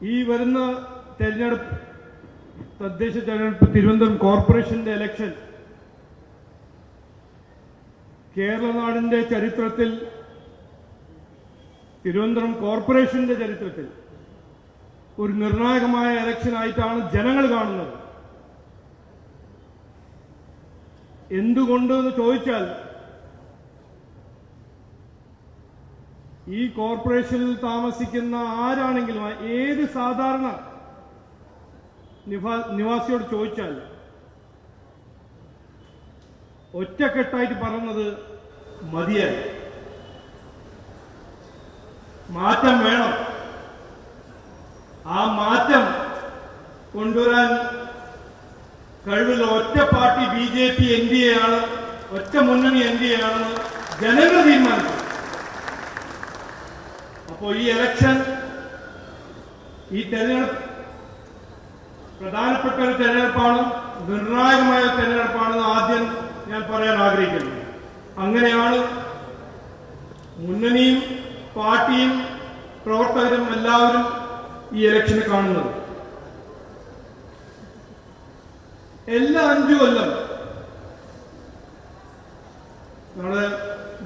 ഈ വരുന്ന തെരഞ്ഞെടുപ്പ്, തദ്ദേശ തെരഞ്ഞെടുപ്പ്, തിരുവനന്തപുരം കോർപ്പറേഷന്റെ ഇലക്ഷൻ കേരളനാടിന്റെ ചരിത്രത്തിൽ, തിരുവനന്തപുരം കോർപ്പറേഷന്റെ ചരിത്രത്തിൽ ഒരു നിർണായകമായ ഇലക്ഷനായിട്ടാണ് ജനങ്ങൾ കാണുന്നത്. എന്തുകൊണ്ടെന്ന് ചോദിച്ചാൽ, ഈ കോർപ്പറേഷനിൽ താമസിക്കുന്ന ആരാണെങ്കിലും, ഏത് സാധാരണ നിവാസിയോട് ചോദിച്ചാൽ ഒറ്റക്കെട്ടായിട്ട് പറയുന്നത് മതിയായി, മാറ്റം വേണം. ആ മാറ്റം കൊണ്ടുവരാൻ കഴിവുള്ള ഒറ്റ പാർട്ടി BJP NDA ആണ്, ഒറ്റ മുന്നണി NDA ആണെന്ന് ജനങ്ങൾ തീരുമാനിച്ചു. അപ്പോൾ ഈ ഇലക്ഷൻ, ഈ തെരഞ്ഞെടുപ്പ് പ്രധാനപ്പെട്ട ഒരു തെരഞ്ഞെടുപ്പാണ്, നിർണായകമായ തെരഞ്ഞെടുപ്പാണെന്ന് ആദ്യം ഞാൻ പറയാൻ ആഗ്രഹിക്കുന്നു. അങ്ങനെയാണ് മുന്നണിയും പാർട്ടിയും പ്രവർത്തകരും എല്ലാവരും ഈ ഇലക്ഷനെ കാണുന്നത്. എല്ലാ 5 കൊല്ലം നമ്മുടെ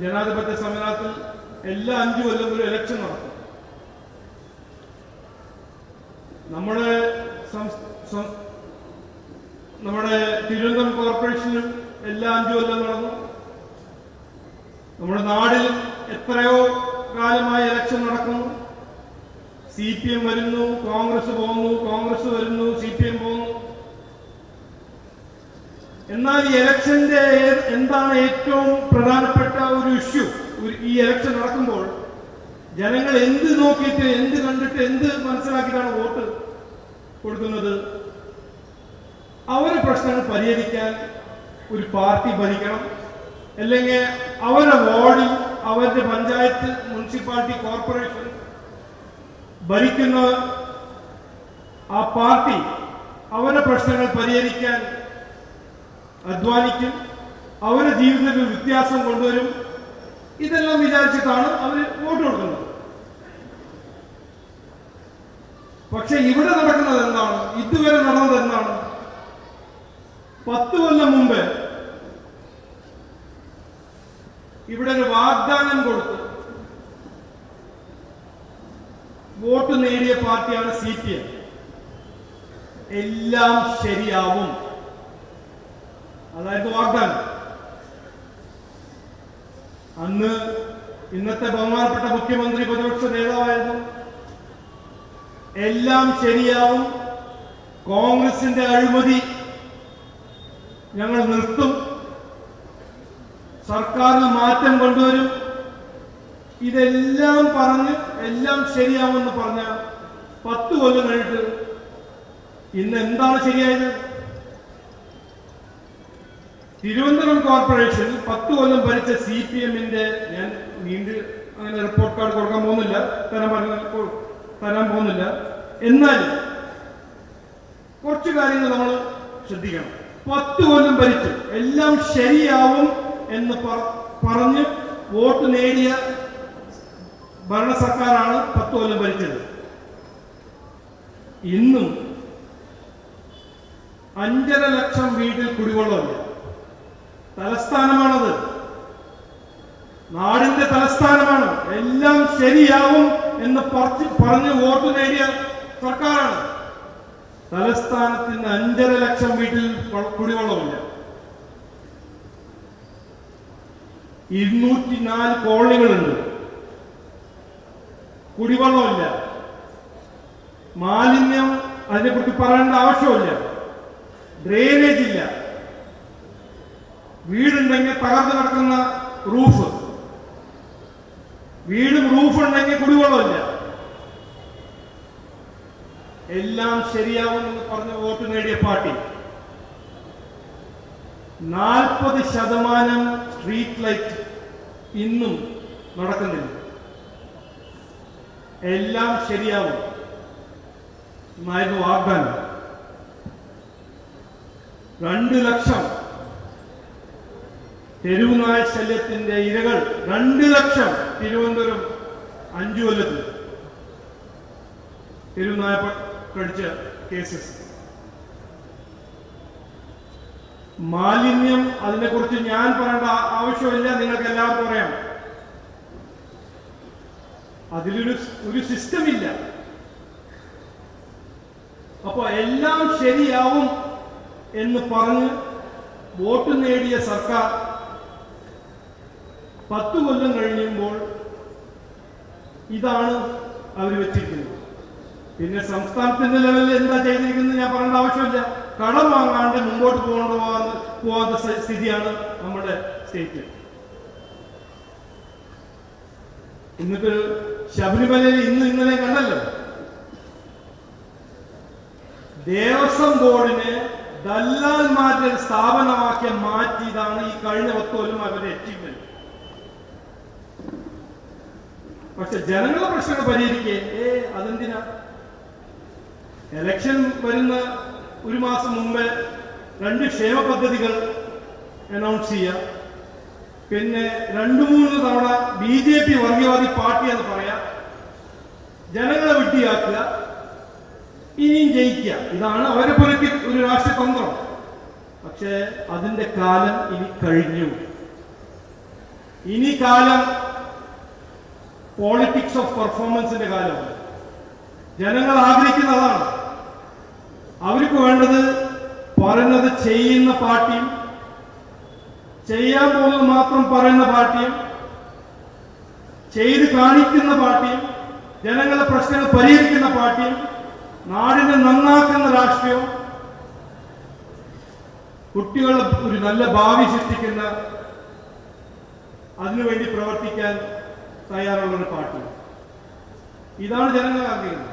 ജനാധിപത്യ സംവിധാനത്തിൽ എല്ലാ 5 കൊല്ലം ഒരു ഇലക്ഷൻ നടക്കും. നമ്മുടെ തിരുവനന്തപുരം കോർപ്പറേഷനിലും എല്ലാ 5 കൊല്ലം നടന്നു. നമ്മുടെ നാടിലും എത്രയോ കാലമായി ഇലക്ഷൻ നടക്കുന്നു. CPM വരുന്നു, കോൺഗ്രസ് പോകുന്നു, കോൺഗ്രസ് വരുന്നു, CPM പോകുന്നു. എന്നാൽ ഈ ഇലക്ഷന്റെ എന്താണ് ഏറ്റവും പ്രധാനപ്പെട്ട ഒരു ഇഷ്യൂ? ഈ ഇലക്ഷൻ നടക്കുമ്പോൾ ജനങ്ങൾ എന്ത് നോക്കിയിട്ട്, എന്ത് കണ്ടിട്ട്, എന്ത് മനസ്സിലാക്കിയിട്ടാണ് വോട്ട് കൊടുക്കുന്നത്? അവരുടെ പ്രശ്നങ്ങൾ പരിഹരിക്കാൻ ഒരു പാർട്ടി ഭരിക്കണം, അല്ലെങ്കിൽ അവരുടെ വാർഡിൽ, അവരുടെ പഞ്ചായത്ത്, മുനിസിപ്പാലിറ്റി, കോർപ്പറേഷൻ ഭരിക്കുന്ന ആ പാർട്ടി അവരുടെ പ്രശ്നങ്ങൾ പരിഹരിക്കാൻ അധ്വാനിക്കും, അവരുടെ ജീവിതത്തിൽ വ്യത്യാസം കൊണ്ടുവരും. ഇതെല്ലാം വിചാരിച്ചിട്ടാണ് അവർ വോട്ട് കൊടുക്കുന്നത്. പക്ഷെ ഇവിടെ നടക്കുന്നത് എന്താണ്? ഇതുവരെ നടന്നത് എന്താണ്? 10 കൊല്ലം മുമ്പ് ഇവിടെ ഒരു വാഗ്ദാനം കൊടുത്ത് വോട്ട് നേടിയ പാർട്ടിയാണ് CPM. എല്ലാം ശരിയാവും, അതായത് വാഗ്ദാനം. അന്ന് ഇന്നത്തെ ബഹുമാനപ്പെട്ട മുഖ്യമന്ത്രി പ്രതിപക്ഷ നേതാവായിരുന്നു. എല്ലാം ശരിയാവും, കോൺഗ്രസിന്റെ അഴിമതി ഞങ്ങൾ നിർത്തും, സർക്കാരിൽ മാറ്റം കൊണ്ടുവരും, ഇതെല്ലാം പറഞ്ഞ് എല്ലാം ശരിയാവുമെന്ന് പറഞ്ഞ 10 കൊല്ലം കഴിഞ്ഞിട്ട് ഇന്ന് എന്താണ് ശരിയായത്? തിരുവനന്തപുരം കോർപ്പറേഷൻ 10 കൊല്ലം ഭരിച്ച CPM-ന്റെ, ഞാൻ അങ്ങനെ റിപ്പോർട്ട് കാർഡ് കൊടുക്കാൻ പോകുന്നില്ല, തരാൻ പോകുന്നില്ല. എന്നാൽ കുറച്ച് കാര്യങ്ങൾ നമ്മൾ ശ്രദ്ധിക്കണം. 10 കൊല്ലം ഭരിച്ചു എല്ലാം ശരിയാവും എന്ന് പറഞ്ഞ് വോട്ട് നേടിയ ഭരണ സർക്കാരാണ് 10 കൊല്ലം ഭരിച്ചത്. ഇന്നും 5.5 ലക്ഷം വീട്ടിൽ കുടിവെള്ളമില്ല. തലസ്ഥാനമാണത്, നാടിന്റെ തലസ്ഥാനമാണ്. എല്ലാം ശരിയാവും എന്ന് പറഞ്ഞ് വോട്ട് നേടിയ സർക്കാരാണ്. തലസ്ഥാനത്തിന് 5.5 ലക്ഷം വീട്ടിൽ കുടിവെള്ളമില്ല. 204 കോളനികളുണ്ട്, കുടിവെള്ളമില്ല. മാലിന്യം അതിനെക്കുറിച്ച് പറയേണ്ട ആവശ്യമില്ല. ഡ്രെയിനേജ് ഇല്ല. വീടുണ്ടെങ്കിൽ തകർന്നു കിടക്കുന്ന റൂഫ്, വീടും റൂഫുണ്ടെങ്കിൽ കുടിവെള്ളമില്ല. എല്ലാം ശരിയാവുമെന്ന് പറഞ്ഞ് വോട്ട് നേടിയ പാർട്ടി 40% സ്ട്രീറ്റ് ലൈറ്റ് ഇന്നും നടക്കുന്നില്ല. എല്ലാം ശരിയാവും എന്നായിരുന്നു വാഗ്ദാനം. 2 ലക്ഷം തെരുവുനായ ശല്യത്തിന്റെ ഇരകൾ, 2 ലക്ഷം തിരുവനന്തപുരം 5 കൊല്ലത്തിൽ. തെരുവുനായ കഴിച്ച കേസസ്. മാലിന്യം, അതിനെക്കുറിച്ച് ഞാൻ പറയേണ്ട ആവശ്യമില്ല, നിങ്ങൾക്ക് എല്ലാവർക്കും അറിയാം. അതിലൊരു സിസ്റ്റം ഇല്ല. അപ്പൊ എല്ലാം ശരിയാവും എന്ന് പറഞ്ഞ് വോട്ട് നേടിയ സർക്കാർ 10 കൊല്ലം കഴിയുമ്പോൾ ഇതാണ് അവർ വെച്ചിരിക്കുന്നത്. പിന്നെ സംസ്ഥാനത്തിന്റെ ലെവലിൽ എന്താ ചെയ്തിരിക്കുന്നത് ഞാൻ പറയേണ്ട ആവശ്യമില്ല. കടം വാങ്ങാണ്ട് മുമ്പോട്ട് പോകാത്ത സ്ഥിതിയാണ് നമ്മുടെ സ്റ്റേറ്റ്. എന്നിട്ട് ശബരിമലയിൽ ഇന്നലെ കണ്ടല്ലോ, ദേവസ്വം ബോർഡിനെ ദല്ലാൽമാരുടെ സ്ഥാപനമാക്കി മാറ്റിയതാണ് ഈ കഴിഞ്ഞ 10 കൊല്ലം അവരുടെ അച്ചീവ്മെന്റ്. പക്ഷെ ജനങ്ങളുടെ പ്രശ്നങ്ങൾ പരിഹരിക്കേ അതെന്തിനാ? എലക്ഷൻ വരുന്ന 1 മാസം മുമ്പേ 2 ക്ഷേമ പദ്ധതികൾ അനൗൺസ് ചെയ്യുക, പിന്നെ 2-3 തവണ BJP വർഗീയവാദി പാർട്ടി എന്ന് പറയാ, ജനങ്ങളെ വിഡ്ഢിയാക്കുക, ഇനിയും ജയിക്കുക. ഇതാണ് അവരെ ഒരു രാഷ്ട്രീയ തന്ത്രം. പക്ഷേ അതിന്റെ കാലം ഇനി കഴിഞ്ഞു. ഇനി കാലം പോളിറ്റിക്സ് ഓഫ് പെർഫോമൻസിന്റെ കാലമാണ്. ജനങ്ങൾ ആഗ്രഹിക്കുന്നതാണ്. അവർക്ക് വേണ്ടത് പറയുന്നത് ചെയ്യുന്ന പാർട്ടിയും, ചെയ്യാൻ പോകുന്നത് മാത്രം പറയുന്ന പാർട്ടിയും, ചെയ്ത് കാണിക്കുന്ന പാർട്ടിയും, ജനങ്ങളുടെ പ്രശ്നങ്ങൾ പരിഹരിക്കുന്ന പാർട്ടിയും, നാടിനെ നന്നാക്കുന്ന രാഷ്ട്രീയവും, കുട്ടികളുടെ ഒരു നല്ല ഭാവി സൃഷ്ടിക്കുന്ന, അതിനുവേണ്ടി പ്രവർത്തിക്കാൻ തയ്യാറുള്ളൊരു പാർട്ടി. ഇതാണ് ജനങ്ങൾ ആഗ്രഹിക്കുന്നത്.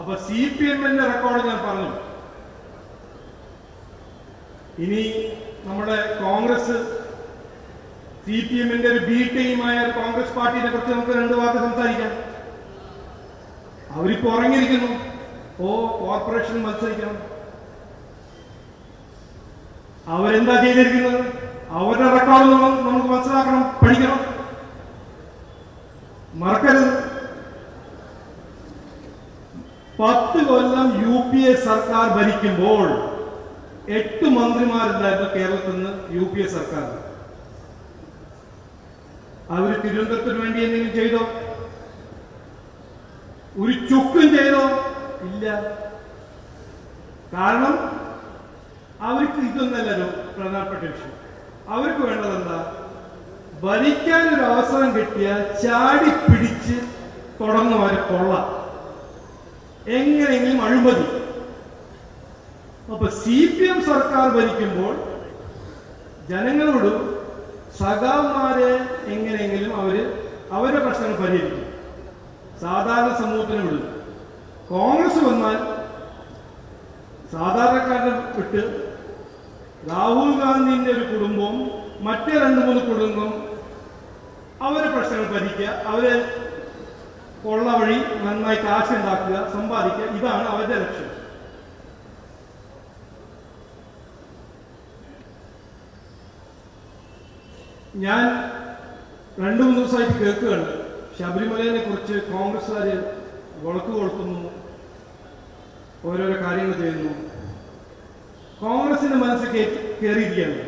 അപ്പൊ CPM-ന്റെ റെക്കോർഡ് ഞാൻ പറഞ്ഞു. ഇനി നമ്മുടെ കോൺഗ്രസ്, CPM-ന്റെ ഒരു ബി ടീമായ കോൺഗ്രസ് പാർട്ടിനെ കുറിച്ച് നമുക്ക് 2 വാക്ക് സംസാരിക്കാം. അവരിപ്പോ ഉറങ്ങിയിരിക്കുന്നു. കോർപ്പറേഷൻ മത്സരിക്കണം. അവരെന്താ ചെയ്തിരിക്കുന്നത്? അവരുടെ റെക്കോർഡ് നമുക്ക് മനസ്സിലാക്കണം, പഠിക്കണം, മറക്കരുത്. 10 കൊല്ലം UPA സർക്കാർ ഭരിക്കുമ്പോൾ 8 മന്ത്രിമാരുണ്ടായിരുന്നു കേരളത്തിൽ നിന്ന് UPA സർക്കാർ. അവർ തിരുവനന്തപുരത്തിന് വേണ്ടി എന്തെങ്കിലും ചെയ്തോ? ഒരു ചുക്കും ചെയ്തോ? ഇല്ല. കാരണം അവർക്ക് ഇതൊന്നല്ലല്ലോ പ്രധാനപ്പെട്ട വിഷയം. അവർക്ക് വേണ്ടത് എന്താ? ഭരിക്കാനൊരു അവസരം കിട്ടിയാൽ ചാടി പിടിച്ച് തുടങ്ങുന്നവരെ കൊള്ള, എങ്ങനെയെങ്കിലും അഴിമതി. അപ്പൊ CPM സർക്കാർ ഭരിക്കുമ്പോൾ ജനങ്ങളോട് സഖാവുമാരെ എങ്ങനെയെങ്കിലും അവരുടെ പ്രശ്നങ്ങൾ പരിഹരിക്കും, സാധാരണ സമൂഹത്തിന് വിടും. കോൺഗ്രസ് വന്നാൽ സാധാരണക്കാരെ വിട്ട് രാഹുൽ ഗാന്ധിന്റെ ഒരു കുടുംബവും മറ്റേ 2-3 കുടുംബം അവരുടെ പ്രശ്നങ്ങൾ പരിഹരിക്കുക, അവരെ കൊള്ള വഴി നന്നായി കാശുണ്ടാക്കുക, സമ്പാദിക്കുക. ഇതാണ് അവരുടെ ലക്ഷ്യം. ഞാൻ 2-3 ദിവസമായിട്ട് കേൾക്കുകയാണ്, ശബരിമലയെ കുറിച്ച് കോൺഗ്രസ്സുകാർ വിളക്ക് കൊളുത്തുന്നു, ഓരോരോ കാര്യങ്ങൾ ചെയ്യുന്നു. കോൺഗ്രസിന്റെ മനസ്സിൽ കയറിയിരിക്കുകയാണ്.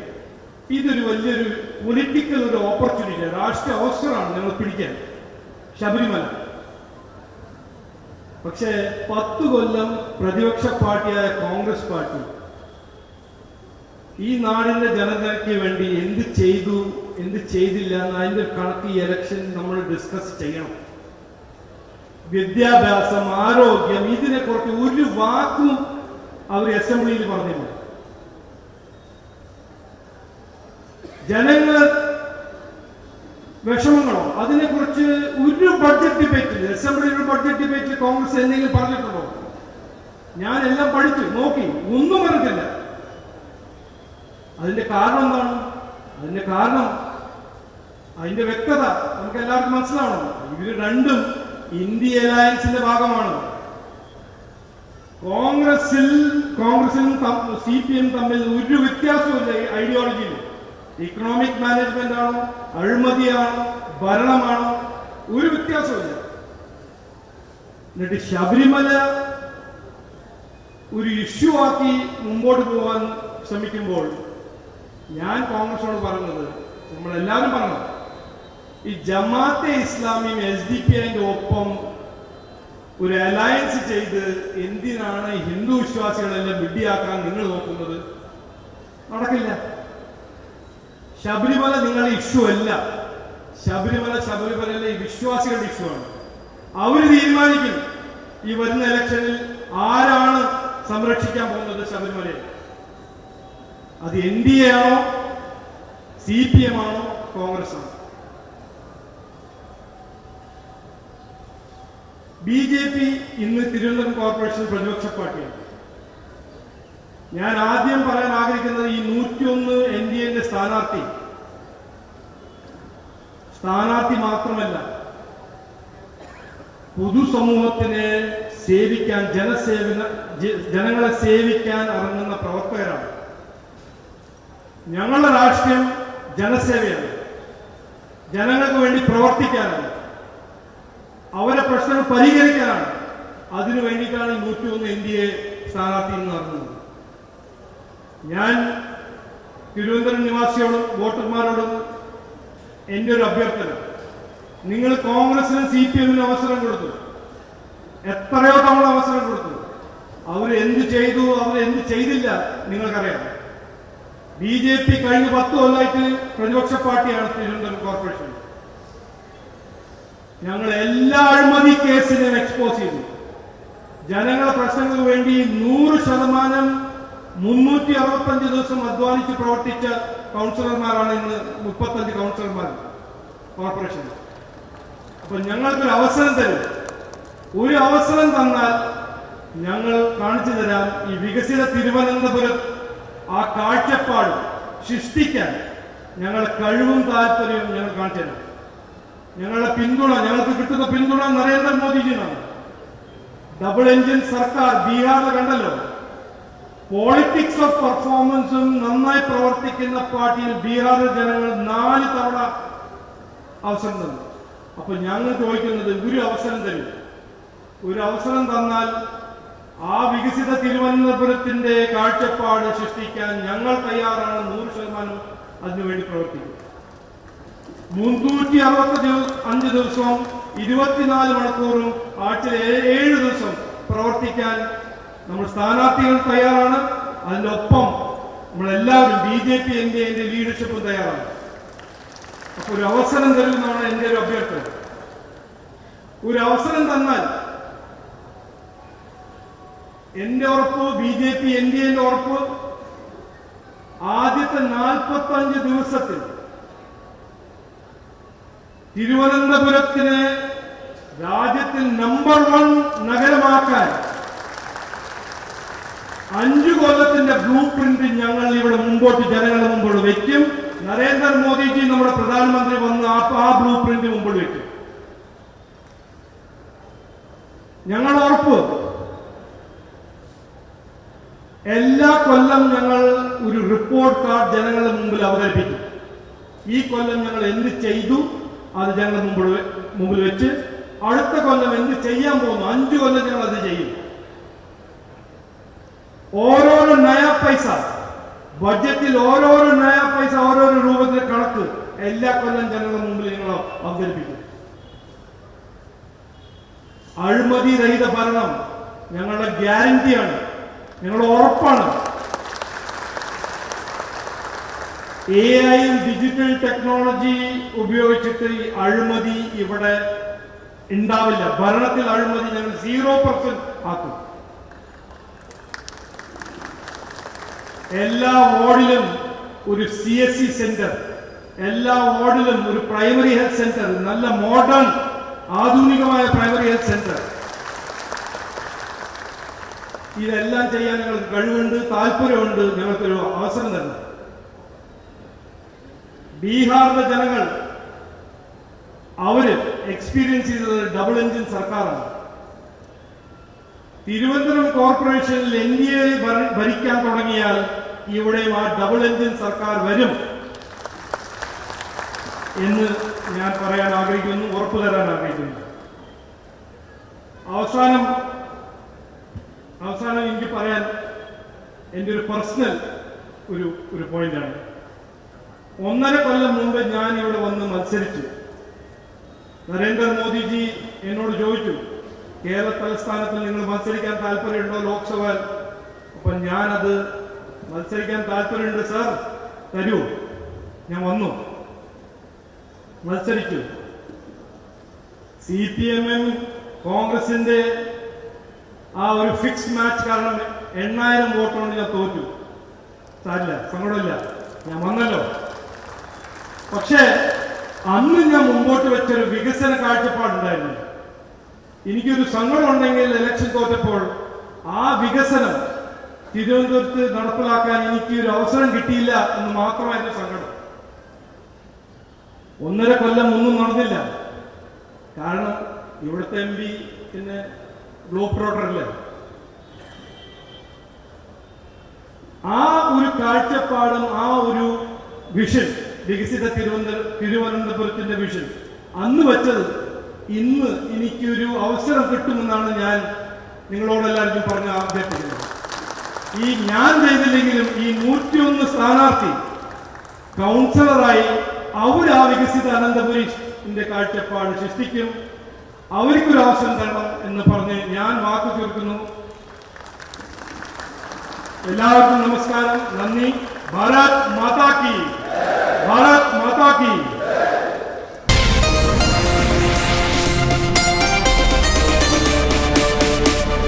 ഇതൊരു വലിയൊരു പൊളിറ്റിക്കൽ ഒരു ഓപ്പർച്യൂണിറ്റി, രാഷ്ട്രീയ അവസരമാണ് ഞങ്ങൾ പിടിക്കാൻ ശബരിമല. പക്ഷേ 10 കൊല്ലം പ്രതിപക്ഷ പാർട്ടിയായ കോൺഗ്രസ് പാർട്ടി ഈ നാടിന്റെ ജനതയ്ക്ക് വേണ്ടി എന്ത് ചെയ്തു, എന്ത് ചെയ്തില്ല എന്ന് അതിന്റെ കണക്ക് ഈ ഇലക്ഷൻ നമ്മൾ ഡിസ്കസ് ചെയ്യണം. വിദ്യാഭ്യാസം, ആരോഗ്യം, ഇതിനെക്കുറിച്ച് ഒരു വാക്കും അവർ അസംബ്ലിയിൽ പറഞ്ഞില്ല. ജനങ്ങൾ വിഷമങ്ങളോ അതിനെക്കുറിച്ച് ഒരു ബഡ്ജറ്റ് ഡിബേറ്റിൽ, അസംബ്ലിയുടെ ബഡ്ജറ്റ് ഡിബേറ്റിൽ കോൺഗ്രസ് എന്തെങ്കിലും പറഞ്ഞിട്ടുണ്ടോ? ഞാൻ എല്ലാം പഠിച്ചു നോക്കി, ഒന്നും പറഞ്ഞില്ല. അതിന്റെ കാരണം എന്താണ്? അതിന്റെ കാരണം, അതിന്റെ വ്യക്തത നമുക്ക് എല്ലാവർക്കും മനസ്സിലാവണം. ഇവര് രണ്ടും ഇന്ത്യ അലയൻസിന്റെ ഭാഗമാണ്. കോൺഗ്രസിനും CPM തമ്മിൽ ഒരു വ്യത്യാസമില്ല ഐഡിയോളജിയിൽ. ഇക്കണോമിക് മാനേജ്മെന്റ് ആണോ, അഴിമതിയാണോ, ഭരണമാണോ, ഒരു വ്യത്യാസമില്ല. എന്നിട്ട് ശബരിമല ഒരു ഇഷ്യൂ ആക്കി മുമ്പോട്ട് പോകാൻ ശ്രമിക്കുമ്പോൾ ഞാൻ കോൺഗ്രസിനോട് പറഞ്ഞത്, നമ്മളെല്ലാവരും പറഞ്ഞു, ഈ ജമാഅത്തെ ഇസ്ലാമിയും SDP ഒപ്പം ഒരു അലയൻസ് ചെയ്ത് എന്തിനാണ് ഹിന്ദു വിശ്വാസികളെല്ലാം വിഡ്ഢിയാക്കാൻ നിങ്ങൾ നോക്കുന്നത്? നടക്കില്ല. ശബരിമല നിങ്ങളുടെ ഇഷ്യൂ അല്ല. ശബരിമലയിലെ ഈ വിശ്വാസികളുടെ ഇഷ്യൂ ആണ്. അവർ തീരുമാനിക്കും ഈ വരുന്ന ഇലക്ഷനിൽ ആരാണ് സംരക്ഷിക്കാൻ പോകുന്നത് ശബരിമലയെ. അത് NDA ആണോ, CPM ആണോ, കോൺഗ്രസ് ആണോ? BJP ഇന്ന് തിരുവനന്തപുരം കോർപ്പറേഷൻ പ്രതിപക്ഷ പാർട്ടിയാണ്. ഞാൻ ആദ്യം പറയാൻ ആഗ്രഹിക്കുന്നത്, ഈ 101 NDA സ്ഥാനാർത്ഥി മാത്രമല്ല, പൊതുസമൂഹത്തിനെ സേവിക്കാൻ, ജനങ്ങളെ സേവിക്കാൻ ഇറങ്ങുന്ന പ്രവർത്തകരാണ്. ഞങ്ങളുടെ രാഷ്ട്രീയം ജനസേവയാണ്, ജനങ്ങൾക്ക് വേണ്ടി പ്രവർത്തിക്കാനാണ്, അവരെ പ്രശ്നങ്ങൾ പരിഹരിക്കാനാണ്. അതിനു വേണ്ടിയിട്ടാണ് 101 NDA സ്ഥാനാർത്ഥി എന്ന് പറഞ്ഞത്. ഞാൻ തിരുവനന്തപുരം നിവാസിയോടും വോട്ടർമാരോടും എൻ്റെ ഒരു അഭ്യർത്ഥന, നിങ്ങൾ കോൺഗ്രസിനും CPM-നും അവസരം കൊടുത്തു, എത്രയോ തവണ അവസരം കൊടുത്തു. അവർ എന്ത് ചെയ്തു, അവർ എന്ത് ചെയ്തില്ല നിങ്ങൾക്കറിയാം. BJP കഴിഞ്ഞ 10 കൊല്ലമായിട്ട് പ്രതിപക്ഷ പാർട്ടിയാണ് തിരുവനന്തപുരം കോർപ്പറേഷൻ. ഞങ്ങൾ എല്ലാ അഴിമതി കേസിനെയും എക്സ്പോസ് ചെയ്തു. ജനങ്ങളുടെ പ്രശ്നങ്ങൾക്ക് വേണ്ടി 100% 365 ദിവസം അധ്വാനിച്ച് പ്രവർത്തിച്ച കൗൺസിലർമാരാണ് ഇന്ന് 35 കൗൺസിലർമാർ കോർപ്പറേഷൻ. അപ്പൊ ഞങ്ങൾക്കൊരു അവസരം തരും. ഒരു അവസരം തന്നാൽ ഞങ്ങൾ കാണിച്ചു തരാം. ഈ വികസിത തിരുവനന്തപുരം ആ കാഴ്ചപ്പാട് സൃഷ്ടിക്കാൻ ഞങ്ങളുടെ കഴിവും താല്പര്യവും ഞങ്ങൾ കാണിച്ചു തരാം. ഞങ്ങളുടെ പിന്തുണ, ഞങ്ങൾക്ക് കിട്ടുന്ന പിന്തുണ നരേന്ദ്രമോദിജിയാണ്. ഡബിൾ എഞ്ചിൻ സർക്കാർ ബീഹാറിൽ കണ്ടല്ലോ. പോളിറ്റിക്സ് ഓഫ് പെർഫോമൻസും നന്നായി പ്രവർത്തിക്കുന്ന പാർട്ടിയിൽ ബീഹാറിലെ ജനങ്ങൾ 4 തവണ അവസരം തന്നു. അപ്പൊ ഞങ്ങൾ ചോദിക്കുന്നത്, ഒരു അവസരം തരും. ഒരു അവസരം തന്നാൽ ആ വികസിത തിരുവനന്തപുരത്തിന്റെ കാഴ്ചപ്പാട് സൃഷ്ടിക്കാൻ ഞങ്ങൾ തയ്യാറാണ്. 100% അതിനുവേണ്ടി പ്രവർത്തിക്കും. 365 ദിവസവും 24 മണിക്കൂറും ആഴ്ചയിൽ 7 ദിവസം പ്രവർത്തിക്കാൻ നമ്മൾ സ്ഥാനാർത്ഥികൾ തയ്യാറാണ്. അതിനൊപ്പം നമ്മളെല്ലാവരും BJP NDA ലീഡർഷിപ്പും തയ്യാറാണ്. അപ്പൊ ഒരു അവസരം തരുമെന്നാണ് എൻ്റെ ഒരു അഭ്യർത്ഥന. ഒരു അവസരം തന്നാൽ എൻ്റെ ഉറപ്പ്, BJP NDA ഉറപ്പ്, ആദ്യത്തെ 45 ദിവസത്തിൽ തിരുവനന്തപുരത്തിനെ രാജ്യത്തിൽ നമ്പർ 1 നഗരമാക്കാൻ 5 കൊല്ലത്തിന്റെ ബ്ലൂ പ്രിന്റ് ഞങ്ങൾ ഇവിടെ മുമ്പോട്ട് ജനങ്ങളുടെ മുമ്പോട്ട് വയ്ക്കും. നരേന്ദ്രമോദിജി നമ്മുടെ പ്രധാനമന്ത്രി വന്ന് ആ ബ്ലൂ പ്രിന്റ് മുമ്പോട്ട് വയ്ക്കും. ഞങ്ങൾ ഉറപ്പ്. എല്ലാ കൊല്ലം ഞങ്ങൾ ഒരു റിപ്പോർട്ട് കാർഡ് ജനങ്ങളുടെ മുമ്പിൽ അവതരിപ്പിക്കും. ഈ കൊല്ലം ഞങ്ങൾ എന്ത് ചെയ്തു അത് ഞങ്ങളുടെ മുമ്പിൽ വെച്ച് അടുത്ത കൊല്ലം എന്ത് ചെയ്യാൻ പോകുന്നു, 5 കൊല്ലം ഞങ്ങൾ അത് ചെയ്യും. ഓരോരോ നയാ പൈസ ബഡ്ജറ്റിൽ, ഓരോരോ നയാ പൈസ, ഓരോരോ രൂപത്തിന്റെ കണക്ക് എല്ലാ കൊല്ലം ജനങ്ങളുടെ മുമ്പിൽ ഞങ്ങൾ അവതരിപ്പിക്കും. അഴിമതി രഹിത ഭരണം ഞങ്ങളുടെ ഗ്യാരണ്ടിയാണ്, ഞങ്ങളുടെ ഉറപ്പാണ്. AI ഡിജിറ്റൽ ടെക്നോളജി ഉപയോഗിച്ചിട്ട് ഈ അഴിമതി ഇവിടെ ഉണ്ടാവില്ല. ഭരണത്തിൽ അഴിമതി ഞങ്ങൾ 0% ആക്കും. എല്ലാ വാർഡിലും ഒരു CSC സെന്റർ, എല്ലാ വാർഡിലും ഒരു പ്രൈമറി ഹെൽത്ത് സെന്റർ, നല്ല മോഡേൺ ആധുനികമായ പ്രൈമറി ഹെൽത്ത് സെന്റർ. ഇതെല്ലാം ചെയ്യാൻ ഞങ്ങൾക്ക് കഴിവുണ്ട്, താല്പര്യമുണ്ട്. ഞങ്ങൾക്കൊരു അവസരം തരണം. ബീഹാറിലെ ജനങ്ങൾ അവര് എക്സ്പീരിയൻസ് ചെയ്തത് ഡബിൾ എഞ്ചിൻ സർക്കാരാണ്. തിരുവനന്തപുരം കോർപ്പറേഷനിൽ NDA ഭരിക്കാൻ തുടങ്ങിയാൽ ഇവിടെയും ആ ഡബിൾ എഞ്ചിൻ സർക്കാർ വരും എന്ന് ഞാൻ പറയാൻ ആഗ്രഹിക്കുന്നു, ഉറപ്പു തരാൻ ആഗ്രഹിക്കുന്നു. അവസാനം എനിക്ക് പറയാൻ എൻ്റെ ഒരു പേഴ്സണൽ ഒരു പോയിന്റാണ്. 1.5 കൊല്ലം മുമ്പ് ഞാൻ ഇവിടെ വന്ന് മത്സരിച്ചു. നരേന്ദ്രമോദിജി എന്നോട് ചോദിച്ചു, കേരള തലസ്ഥാനത്തിൽ നിങ്ങൾ മത്സരിക്കാൻ താല്പര്യമുണ്ടോ ലോക്സഭ? അപ്പൊ ഞാനത് മത്സരിക്കാൻ താല്പര്യമുണ്ട് സാർ, തരൂ. ഞാൻ വന്നു, മത്സരിച്ചു. CPM കോൺഗ്രസിന്റെ ആ ഒരു ഫിക്സ് മാച്ച് കാരണം 8000 വോട്ടുകൊണ്ട് ഞാൻ തോറ്റു. സാരില്ല, സങ്കടമില്ല, ഞാൻ വന്നല്ലോ. പക്ഷേ അന്ന് ഞാൻ മുമ്പോട്ട് വെച്ചൊരു വികസന കാഴ്ചപ്പാടുണ്ടായിരുന്നു. എനിക്കൊരു സങ്കടം ഉണ്ടെങ്കിൽ ഇലക്ഷൻ തോറ്റപ്പോൾ ആ വികസനം തിരുവനന്തപുരത്ത് നടപ്പിലാക്കാൻ എനിക്ക് ഒരു അവസരം കിട്ടിയില്ല എന്ന് മാത്രമായിരുന്നു സങ്കടം. 1.5 കൊല്ലം ഒന്നും നടന്നില്ല. കാരണം ഇവിടുത്തെ MP പിന്നെ ഗ്ലോബ് റോട്ടറല്ലേ. ആ ഒരു കാഴ്ചപ്പാടും ആ ഒരു വിഷൻ, വികസിത തിരുവനന്തപുരത്തിന്റെ വിഷൻ അന്ന് വെച്ചത് ഇന്ന് എനിക്കൊരു അവസരം കിട്ടുമെന്നാണ് ഞാൻ നിങ്ങളോടെല്ലാവർക്കും പറഞ്ഞ അഭ്യർത്ഥിക്കുന്നത്. ഞാൻ ചെയ്തില്ലെങ്കിലും ഈ 101 സ്ഥാനാർത്ഥി കൗൺസിലറായി അവർ ആ വികസിത അനന്തപുരിന്റെ കാഴ്ചപ്പാട് സൃഷ്ടിക്കും. അവർക്കൊരു അവസരം തരണം എന്ന് പറഞ്ഞ് ഞാൻ വാക്കു ചുരുക്കുന്നു. എല്ലാവർക്കും നമസ്കാരം, നന്ദി. ഭാരത് മാതാ കി, ഭാരത് മാതാ കി.